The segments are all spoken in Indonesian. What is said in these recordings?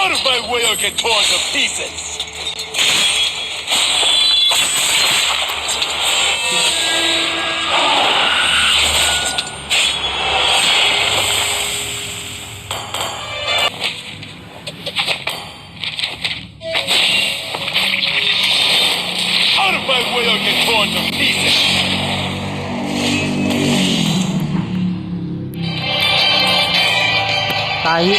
Out of my way or get torn to pieces! Out of my way or get torn to pieces! Tai.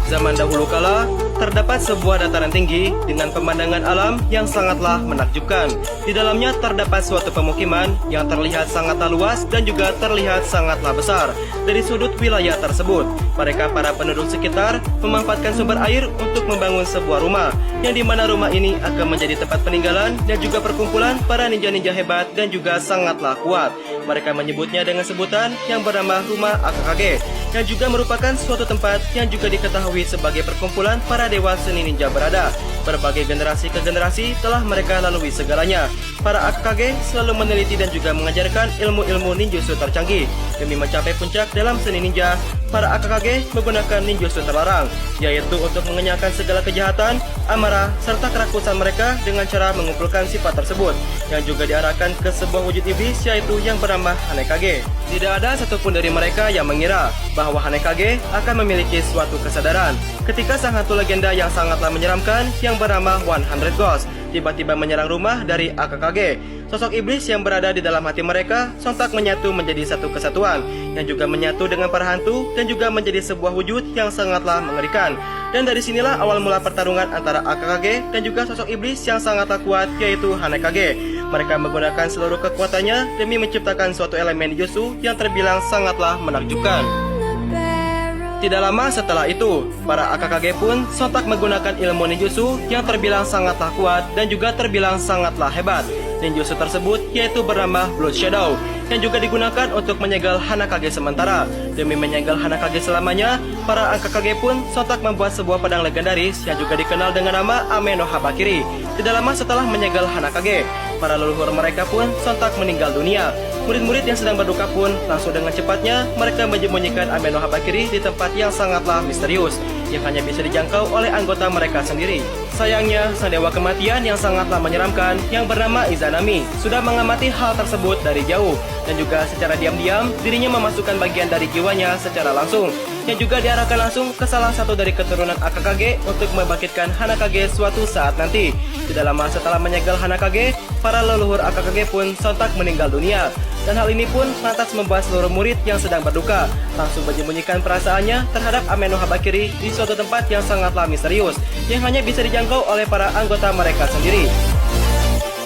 Zaman dahulu kala, terdapat sebuah dataran tinggi dengan pemandangan alam yang sangatlah menakjubkan. Di dalamnya terdapat suatu pemukiman yang terlihat sangatlah luas dan juga terlihat sangatlah besar. Dari sudut wilayah tersebut, mereka para penduduk sekitar memanfaatkan sumber air untuk membangun sebuah rumah, yang dimana rumah ini akan menjadi tempat peninggalan dan juga perkumpulan para ninja-ninja hebat dan juga sangatlah kuat. Mereka menyebutnya dengan sebutan yang bernama Rumah Akakage, yang juga merupakan suatu tempat yang juga diketahui sebagai perkumpulan para dewa seni ninja berada. Berbagai generasi ke generasi telah mereka lalui segalanya. Para Akakage selalu meneliti dan juga mengajarkan ilmu-ilmu ninjutsu tercanggih. Demi mencapai puncak dalam seni ninja, para Akakage menggunakan ninjutsu terlarang, yaitu untuk mengenyahkan segala kejahatan, amarah, serta kerakusan mereka dengan cara mengumpulkan sifat tersebut, yang juga diarahkan ke sebuah wujud iblis, yaitu yang bernama Hanekage. Tidak ada satupun dari mereka yang mengira bahwa Hanekage akan memiliki suatu kesadaran ketika sang hantu legenda yang sangatlah menyeramkan yang bernama 100 Ghost tiba-tiba menyerang rumah dari Akakage. Sosok iblis yang berada di dalam hati mereka sontak menyatu menjadi satu kesatuan, yang juga menyatu dengan para hantu dan juga menjadi sebuah wujud yang sangatlah mengerikan. Dan dari sinilah awal mula pertarungan antara Akakage dan juga sosok iblis yang sangatlah kuat, yaitu Hanekage. Mereka menggunakan seluruh kekuatannya demi menciptakan suatu elemen jutsu yang terbilang sangatlah menakjubkan. Tidak lama setelah itu, para Akakage pun sontak menggunakan ilmu ninjutsu yang terbilang sangatlah kuat dan juga terbilang sangatlah hebat. Ninjutsu tersebut yaitu bernama Blood Shadow, yang juga digunakan untuk menyegel Hanekage sementara. Demi menyegel Hanekage selamanya, para Akakage pun sontak membuat sebuah pedang legendaris yang juga dikenal dengan nama Ame no Habakiri. Tidak lama setelah menyegel Hanekage, para leluhur mereka pun sontak meninggal dunia. Murid-murid yang sedang berduka pun langsung dengan cepatnya mereka menyembunyikan Ame no Habakiri di tempat yang sangatlah misterius, yang hanya bisa dijangkau oleh anggota mereka sendiri. Sayangnya, sang dewa kematian yang sangatlah menyeramkan yang bernama Izanami sudah mengamati hal tersebut dari jauh, dan juga secara diam-diam dirinya memasukkan bagian dari jiwanya secara langsung, yang juga diarahkan langsung ke salah satu dari keturunan Akakage untuk membangkitkan Hanekage suatu saat nanti. Tidak lama setelah menyegel Hanekage, para leluhur Akakage pun sontak meninggal dunia. Dan hal ini pun lantas membuat seluruh murid yang sedang berduka langsung menyembunyikan perasaannya terhadap Ame no Habakiri di suatu tempat yang sangatlah misterius, yang hanya bisa dijangkau oleh para anggota mereka sendiri.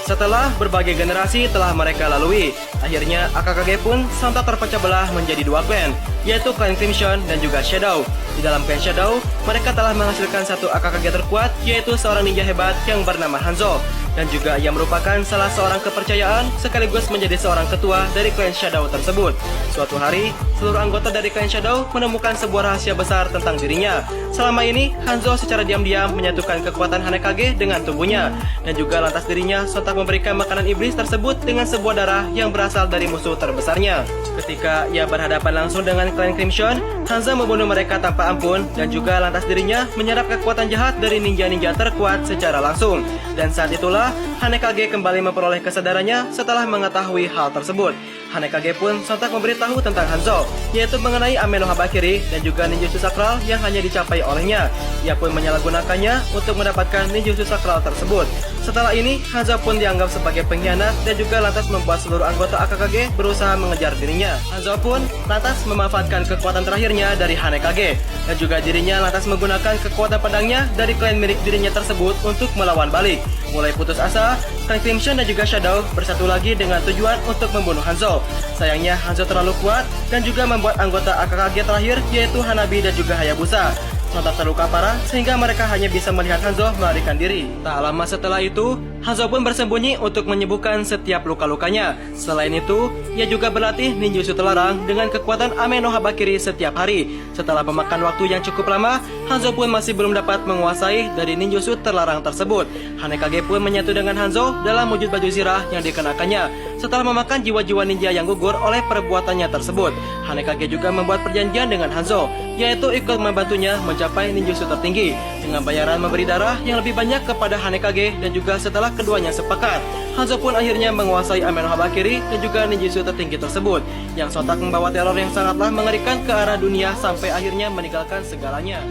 Setelah berbagai generasi telah mereka lalui, akhirnya Akakage pun sontak terpecah belah menjadi dua klan, yaitu klan Crimson dan juga Shadow. Di dalam klan Shadow, mereka telah menghasilkan satu Akakage terkuat, yaitu seorang ninja hebat yang bernama Hanzo, dan juga ia merupakan salah seorang kepercayaan sekaligus menjadi seorang ketua dari klan Shadow tersebut. Suatu hari, seluruh anggota dari klan Shadow menemukan sebuah rahasia besar tentang dirinya. Selama ini, Hanzo secara diam-diam menyatukan kekuatan Hanekage dengan tubuhnya, dan juga lantas dirinya sontak memberikan makanan iblis tersebut dengan sebuah darah yang berasal dari musuh terbesarnya. Ketika ia berhadapan langsung dengan klan Crimson, Hanzo membunuh mereka tanpa ampun, dan juga lantas dirinya menyerap kekuatan jahat dari ninja-ninja terkuat secara langsung. Dan saat itulah Hanekage kembali memperoleh kesadarannya setelah mengetahui hal tersebut. Hanekage pun sontak memberitahu tentang Hanzo, yaitu mengenai Ame no Habakiri dan juga ninjutsu sakral yang hanya dicapai olehnya. Ia pun menyalahgunakannya untuk mendapatkan ninjutsu sakral tersebut. Setelah ini, Hanzo pun dianggap sebagai pengkhianat dan juga lantas membuat seluruh anggota Akakage berusaha mengejar dirinya. Hanzo pun lantas memanfaatkan kekuatan terakhirnya dari Hanekage, dan juga dirinya lantas menggunakan kekuatan pedangnya dari klan milik dirinya tersebut untuk melawan balik. Mulai putus asa, klan Crimson dan juga Shadow bersatu lagi dengan tujuan untuk membunuh Hanzo. Sayangnya Hanzo terlalu kuat dan juga membuat anggota Akakage terakhir yaitu Hanabi dan juga Hayabusa sontak terluka parah sehingga mereka hanya bisa melihat Hanzo melarikan diri. Tak lama setelah itu, Hanzo pun bersembunyi untuk menyembuhkan setiap luka-lukanya. Selain itu, ia juga berlatih ninjutsu terlarang dengan kekuatan Ame no Habakiri setiap hari. Setelah memakan waktu yang cukup lama, Hanzo pun masih belum dapat menguasai dari ninjutsu terlarang tersebut. Hanekage pun menyatu dengan Hanzo dalam wujud baju zirah yang dikenakannya. Setelah memakan jiwa-jiwa ninja yang gugur oleh perbuatannya tersebut, Hanekage juga membuat perjanjian dengan Hanzo, yaitu ikut membantunya mencapai ninjutsu tertinggi dengan bayaran memberi darah yang lebih banyak kepada Hanekage. Dan juga setelah keduanya sepakat, Hanzo pun akhirnya menguasai Ame no Habakiri dan juga ninjutsu tertinggi tersebut, yang sontak membawa teror yang sangatlah mengerikan ke arah dunia sampai akhirnya meninggalkan segalanya.